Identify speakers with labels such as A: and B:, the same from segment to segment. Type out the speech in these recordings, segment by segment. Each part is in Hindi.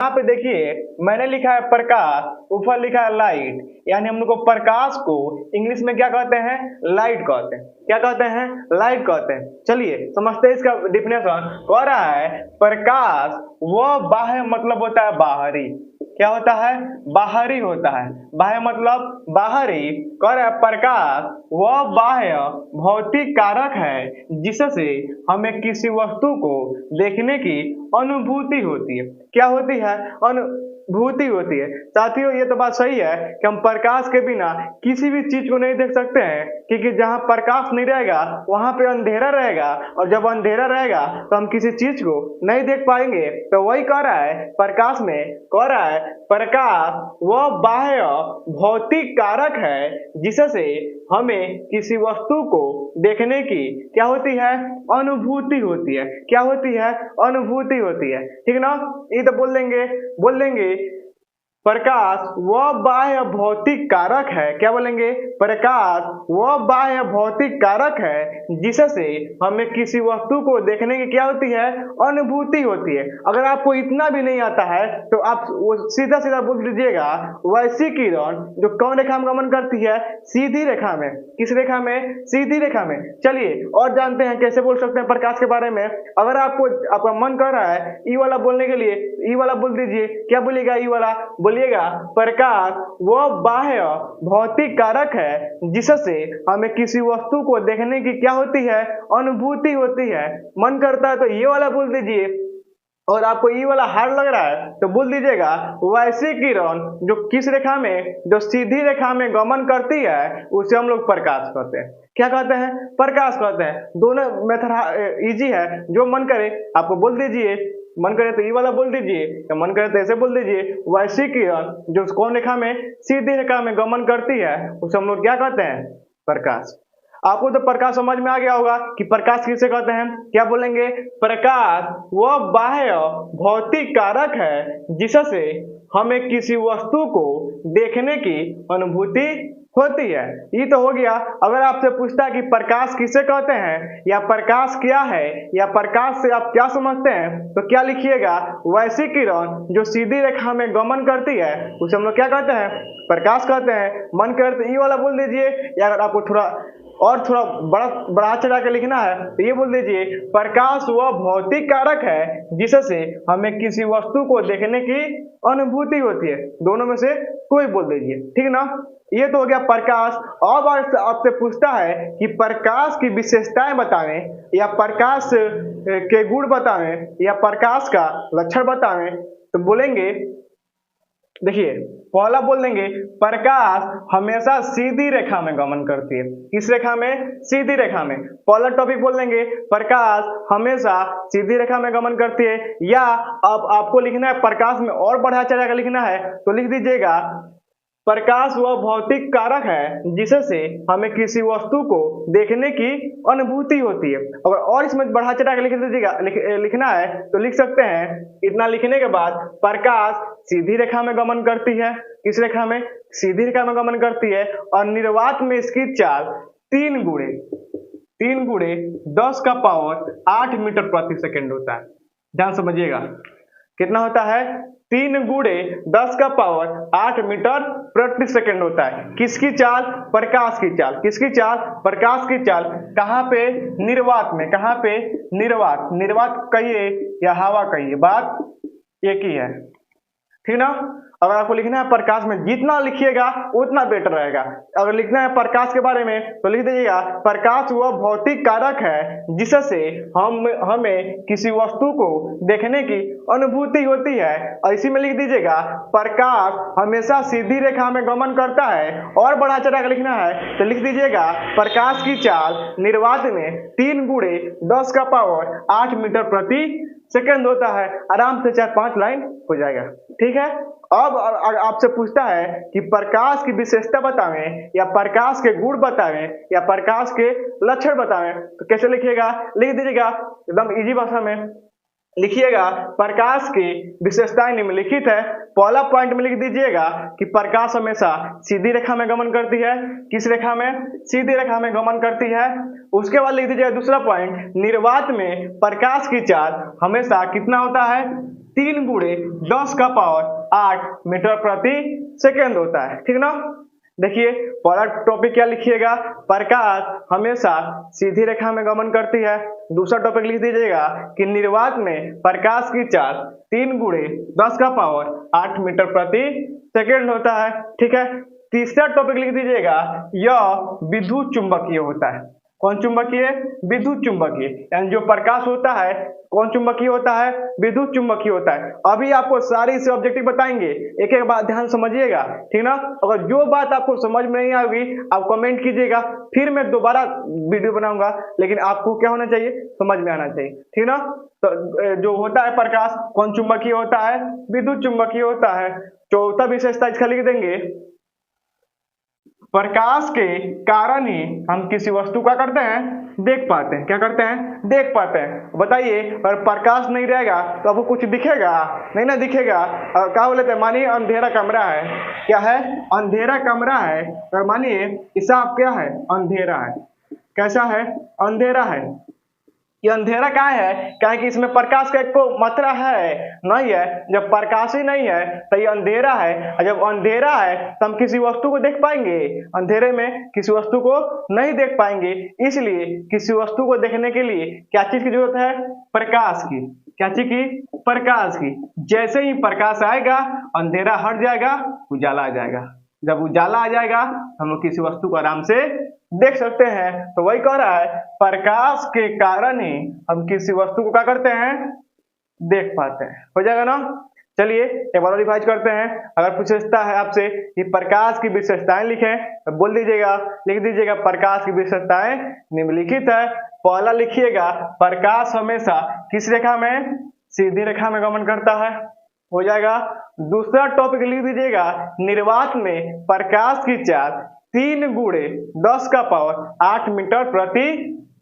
A: यहाँ पे देखिए मैंने लिखा है प्रकाश, ऊपर लिखा है लाइट, यानी हम लोग को प्रकाश को इंग्लिश में क्या कहते हैं? लाइट कहते हैं। क्या कहते हैं? लाइट कहते हैं। चलिए समझते हैं इसका डिफिनेशन। कह रहा है प्रकाश वह बाह्य मतलब होता है बाहरी। क्या होता है? बाहरी होता है। बाह्य मतलब बाहरी। कह रहा है प्रकाश वह बाह्य भौतिक कारक है जिससे हमें किसी वस्तु को देखने की अनुभूति होती है। क्या होती है? अनुभूति होती है। साथियों ये तो बात सही है कि हम प्रकाश के बिना किसी भी चीज को नहीं देख सकते हैं, क्योंकि जहाँ प्रकाश नहीं रहेगा वहां पे अंधेरा रहेगा, और जब अंधेरा रहेगा तो हम किसी चीज को नहीं देख पाएंगे। तो वही कह रहा है प्रकाश में, कह रहा है प्रकाश वह बाह्य भौतिक कारक है जिससे हमें किसी वस्तु को देखने की क्या होती है? अनुभूति होती है। क्या होती है? अनुभूति होती है। ठीक ना? ये तो बोल देंगे प्रकाश वह बाह्य भौतिक कारक है। क्या बोलेंगे? प्रकाश वह बाह्य भौतिक कारक है जिससे हमें किसी वस्तु को देखने की क्या होती है? अनुभूति होती है। अगर आपको इतना भी नहीं आता है तो आप वो सीधा सीधा बोल दीजिएगा वैसी किरण जो कौन रेखा में गमन करती है? सीधी रेखा में। किस रेखा में? सीधी रेखा में। चलिए और जानते हैं कैसे बोल सकते हैं प्रकाश के बारे में। अगर आपका मन कर रहा है ई वाला बोलने के लिए, ई वाला बोल दीजिए। क्या बोलिएगा? ई वाला बोलिएगा प्रकाश वह बाह्य भौतिक कारक है जिससे हमें किसी वस्तु को देखने की क्या होती है? अनुभूति होती है। मन करता है तो ये वाला बोल दीजिए, और आपको ई वाला हार्ड लग रहा है तो बोल दीजिएगा वैसी किरण जो किस रेखा में? जो सीधी रेखा में गमन करती है उसे हम लोग प्रकाश कहते हैं। क्या कहते हैं? प्रकाश कहते हैं। दोनों मेथड इजी है, जो मन करे आपको बोल दीजिए। मन करे तो ई वाला बोल दीजिए, या मन करे तो ऐसे बोल दीजिए वैसी किरण जो कौन रेखा में? सीधी रेखा में गमन करती है उसे हम लोग क्या कहते हैं? प्रकाश। आपको तो प्रकाश समझ में आ गया होगा कि प्रकाश किसे कहते हैं। क्या बोलेंगे? प्रकाश वह बाह्य भौतिक कारक है जिससे हमें किसी वस्तु को देखने की अनुभूति होती है। ये तो हो गया। अगर आपसे पूछता है कि प्रकाश किसे कहते हैं, या प्रकाश क्या है, या प्रकाश से आप क्या समझते हैं, तो क्या लिखिएगा? वैसी किरण जो सीधी रेखा में गमन करती है उसे हम लोग क्या कहते हैं? प्रकाश कहते हैं। मन करे तो ई वाला बोल दीजिए, या अगर आपको थोड़ा बड़ा चढ़ा के लिखना है तो ये बोल दीजिए प्रकाश वह भौतिक कारक है जिससे हमें किसी वस्तु को देखने की अनुभूति होती है। दोनों में से कोई बोल दीजिए। ठीक ना? ये तो हो गया प्रकाश। अब आपसे पूछता है कि प्रकाश की विशेषताएं बतावें, या प्रकाश के गुण बतावें, या प्रकाश का लक्षण बतावें, तो बोलेंगे देखिए पहला बोल देंगे प्रकाश हमेशा सीधी रेखा में गमन करती है। किस रेखा में? सीधी रेखा में। पहला टॉपिक बोल देंगे प्रकाश हमेशा सीधी रेखा में गमन करती है। या अब आपको लिखना है प्रकाश में और बढ़ा चढ़ा कर लिखना है तो लिख दीजिएगा प्रकाश वह भौतिक कारक है जिससे हमें किसी वस्तु को देखने की अनुभूति होती है। अगर और इसमें बढ़ा चढ़ा के लिख दीजिएगा, लिखना है तो लिख सकते हैं। इतना लिखने के बाद प्रकाश सीधी रेखा में गमन करती है। किस रेखा में? सीधी रेखा में गमन करती है। और निर्वात में इसकी चाल 3 गुणे 10 का पावर 8 मीटर प्रति सेकेंड होता है। ध्यान समझिएगा कितना होता है? 3 गुणे 10 का पावर 8 मीटर प्रति सेकेंड होता है। किसकी चाल? प्रकाश की चाल। किसकी चाल? प्रकाश की चाल। कहाँ पे? निर्वात में। कहाँ पे? निर्वात। निर्वात कहिए या हवा कहिए, बात एक ही है। ठीक ना? अगर आपको लिखना है प्रकाश में, जितना लिखिएगा उतना बेटर रहेगा। अगर लिखना है प्रकाश के बारे में तो लिख दीजिएगा प्रकाश वह भौतिक कारक है जिससे हमें किसी वस्तु को देखने की अनुभूति होती है। और इसी में लिख दीजिएगा प्रकाश हमेशा सीधी रेखा में गमन करता है। और बढ़ा चढ़ा कर लिखना है तो लिख दीजिएगा प्रकाश की चाल निर्वात में 3 गुणे 10 का पावर 8 मीटर प्रति सेकेंड होता है। आराम से 4-5 लाइन हो जाएगा। ठीक है? अब आपसे पूछता है कि प्रकाश की विशेषता बतावें, या प्रकाश के गुण बतावें, या प्रकाश के लक्षण बतावें, तो कैसे लिखिएगा? लिख दीजिएगा एकदम इजी भाषा में। लिखिएगा प्रकाश की विशेषताएं निम्नलिखित है। पहला पॉइंट में लिख दीजिएगा कि प्रकाश हमेशा सीधी रेखा में गमन करती है। किस रेखा में? सीधी रेखा में गमन करती है। उसके बाद लिख दीजिएगा दूसरा पॉइंट, निर्वात में प्रकाश की चाल हमेशा कितना होता है? 3 गुणे 10 का पावर 8 मीटर प्रति सेकेंड होता है। ठीक ना। देखिए पहला टॉपिक क्या लिखिएगा, प्रकाश हमेशा सीधी रेखा में गमन करती है। दूसरा टॉपिक लिख दीजिएगा कि निर्वात में प्रकाश की चाल 3 गुणे 10 का पावर 8 मीटर प्रति सेकेंड होता है। ठीक है। तीसरा टॉपिक लिख दीजिएगा, यह विद्युत चुंबकीय होता है। कौन चुंबकीय? विद्युत चुंबकीय। यानी जो प्रकाश होता है कौन चुंबकीय होता है? विद्युत चुंबकीय होता है। अभी आपको सारी से ऑब्जेक्टिव बताएंगे, एक एक बात ध्यान समझिएगा। ठीक ना। अगर जो बात आपको समझ में नहीं आएगी आप कमेंट कीजिएगा, फिर मैं दोबारा वीडियो बनाऊंगा, लेकिन आपको क्या होना चाहिए? समझ में आना चाहिए। ठीक ना। तो जो होता है प्रकाश कौन चुंबकीय होता है? विद्युत चुंबकीय होता है। चौथा विशेषता इसका लिख देंगे, प्रकाश के कारण ही हम किसी वस्तु का करते हैं? देख पाते हैं। क्या करते हैं? देख पाते हैं। बताइए अगर प्रकाश नहीं रहेगा तो आपको कुछ दिखेगा? नहीं ना दिखेगा। क्या बोले थे, मानिए अंधेरा कमरा है। क्या है? अंधेरा कमरा है। और मानिए हिसाब क्या है? अंधेरा है। कैसा है? अंधेरा है। ये अंधेरा क्या है? क्या है कि इसमें प्रकाश का एक को मात्रा है? नहीं है। जब प्रकाश ही नहीं है तो ये अंधेरा है, और जब अंधेरा है तो हम किसी वस्तु को देख पाएंगे? अंधेरे में किसी वस्तु को नहीं देख पाएंगे। इसलिए किसी वस्तु को देखने के लिए क्या चीज की जरूरत है? प्रकाश की। क्या चीज की? प्रकाश की। जैसे ही प्रकाश आएगा अंधेरा हट जाएगा, उजाला आ जाएगा। जब उजाला आ जाएगा हम लोग किसी वस्तु को आराम से देख सकते हैं। तो वही कह रहा है, प्रकाश के कारण ही हम किसी वस्तु को क्या करते हैं? देख पाते हैं। हो जाएगा ना। चलिए एक बार रिवाइज करते हैं। अगर विशेषता है आपसे कि प्रकाश की विशेषताएं लिखें तो बोल दीजिएगा, लिख दीजिएगा प्रकाश की विशेषताएं निम्नलिखित है। पहला लिखिएगा, प्रकाश हमेशा किस रेखा में? सीधी रेखा में गमन करता है। हो जाएगा। दूसरा टॉपिक लिख दीजिएगा, निर्वात में प्रकाश की चाल 3 गुणे 10 का पावर 8 मीटर प्रति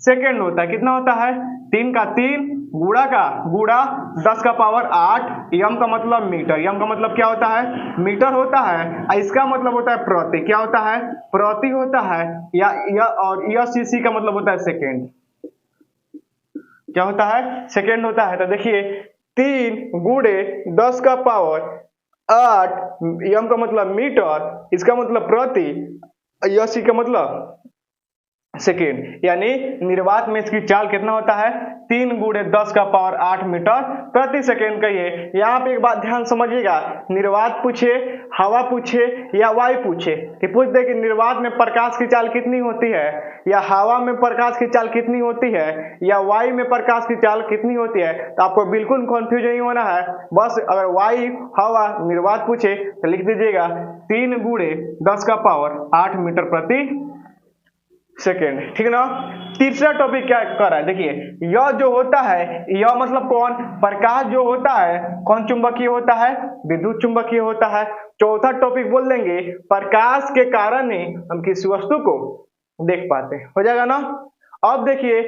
A: सेकेंड होता है। कितना होता है? 3 का 3 गुणा का गुणा 10 का पावर 8। यम का मतलब मीटर। यम का मतलब क्या होता है? मीटर होता है। इसका मतलब होता है प्रति। क्या होता है? प्रति होता है। या और यह सीसी का मतलब होता है सेकेंड। क्या होता है? सेकेंड होता है। तो देखिए 3 गुणे 10 का पावर 8, यम का मतलब मीटर, इसका मतलब प्रति, यसी का मतलब सेकेंड। यानी निर्वात में इसकी चाल कितना होता है? 3 गुणे 10 का पावर 8 मीटर प्रति सेकेंड कहिए। यहाँ पे एक बात ध्यान समझिएगा, निर्वात पूछे, हवा पूछे या वायु पूछे, कि पूछ दे कि निर्वात में प्रकाश की चाल कितनी होती है, या हवा में प्रकाश की चाल कितनी होती है, या वायु में प्रकाश की चाल कितनी होती है, तो आपको बिल्कुल कंफ्यूज नहीं होना है। बस अगर वायु, हवा, निर्वात पूछे तो लिख दीजिएगा 3 गुणे 10 का पावर 8 मीटर प्रति सेकेंड। ठीक ना। तीसरा टॉपिक क्या कर रहा है? देखिए यह जो होता है, यह मतलब कौन? प्रकाश जो होता है कौन चुंबकीय होता है? विद्युत चुंबकीय होता है। चौथा टॉपिक बोल देंगे, प्रकाश के कारण ही हम किसी वस्तु को देख पाते हैं। हो जाएगा ना। अब देखिए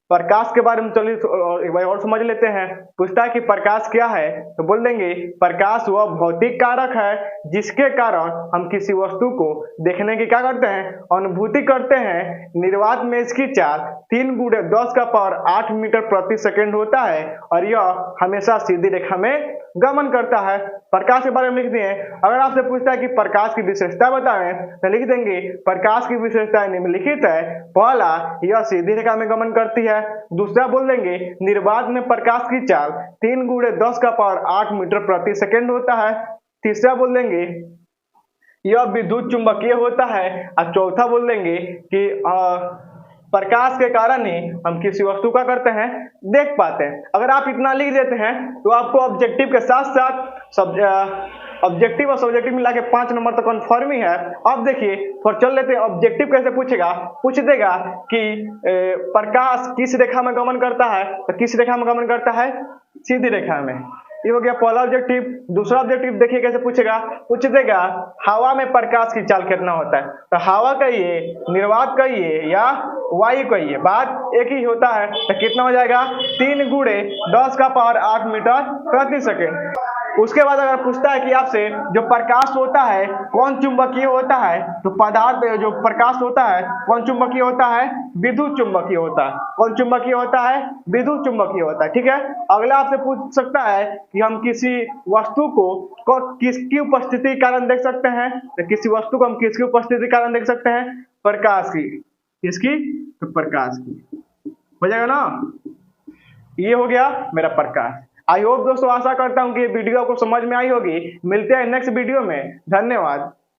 A: प्रकाश के बारे में चलिए एक बार और समझ लेते हैं। पूछता है कि प्रकाश क्या है, तो बोल देंगे प्रकाश वह भौतिक कारक है जिसके कारण हम किसी वस्तु को देखने की क्या करते हैं? अनुभूति करते हैं। निर्वात में इसकी चाल 3 गुणे 10 का पावर 8 मीटर प्रति सेकेंड होता है और यह हमेशा सीधी रेखा में गमन करता है। प्रकाश के बारे में लिख दिए। अगर आपसे पूछता है कि प्रकाश की विशेषता बताएं तो लिख देंगे प्रकाश की विशेषताएं निम्नलिखित है। पहला, यह सीधी रेखा में गमन करती है। दूसरा बोल देंगे निर्वात में प्रकाश की चाल 3 गुणे 10 का पावर 8 मीटर प्रति सेकेंड होता है। तीसरा बोल देंगे यह विद्युत चुंबकीय होता है। और चौथा बोल देंगे कि प्रकाश के कारण ही हम किसी वस्तु का करते हैं? देख पाते हैं। अगर आप इतना लिख देते हैं तो आपको ऑब्जेक्टिव के साथ साथ ऑब्जेक्टिव और सब्जेक्टिव मिला के 5 नंबर तक कन्फर्म ही है। अब देखिए थोड़ा चल लेते हैं। ऑब्जेक्टिव कैसे पूछेगा? पूछ देगा कि प्रकाश किस रेखा में गमन करता है, तो किस रेखा में गमन करता है? सीधी रेखा में। ये हो गया पहला ऑब्जेक्टिव। दूसरा ऑब्जेक्टिव देखिए कैसे पूछेगा? पूछ देगा हवा में प्रकाश की चाल कितना होता है, तो हवा कहिए, निर्वात कहिए या वायु कहिए, बात एक ही होता है। तो कितना हो जाएगा? 3 गुणे 10 का पावर 8 मीटर प्रति सेकेंड। उसके बाद अगर पूछता है कि आपसे जो प्रकाश होता है कौन चुंबकीय होता है, तो पदार्थ जो प्रकाश होता है कौन चुंबकीय होता है, विद्युत चुंबकीय होता है। कौन चुंबकीय होता है, विद्युत चुंबकीय होता है। ठीक है, अगला आपसे पूछ सकता है कि हम किसी वस्तु को किसकी उपस्थिति के कारण देख सकते हैं, तो किसी वस्तु को हम किसकी उपस्थिति के कारण देख सकते हैं, प्रकाश की। किसकी, तो प्रकाश की। हो जाएगा ना, ये हो गया मेरा प्रकाश। आई होप दोस्तों, आशा करता हूं कि ये वीडियो आपको समझ में आई होगी। मिलते हैं नेक्स्ट वीडियो में, धन्यवाद।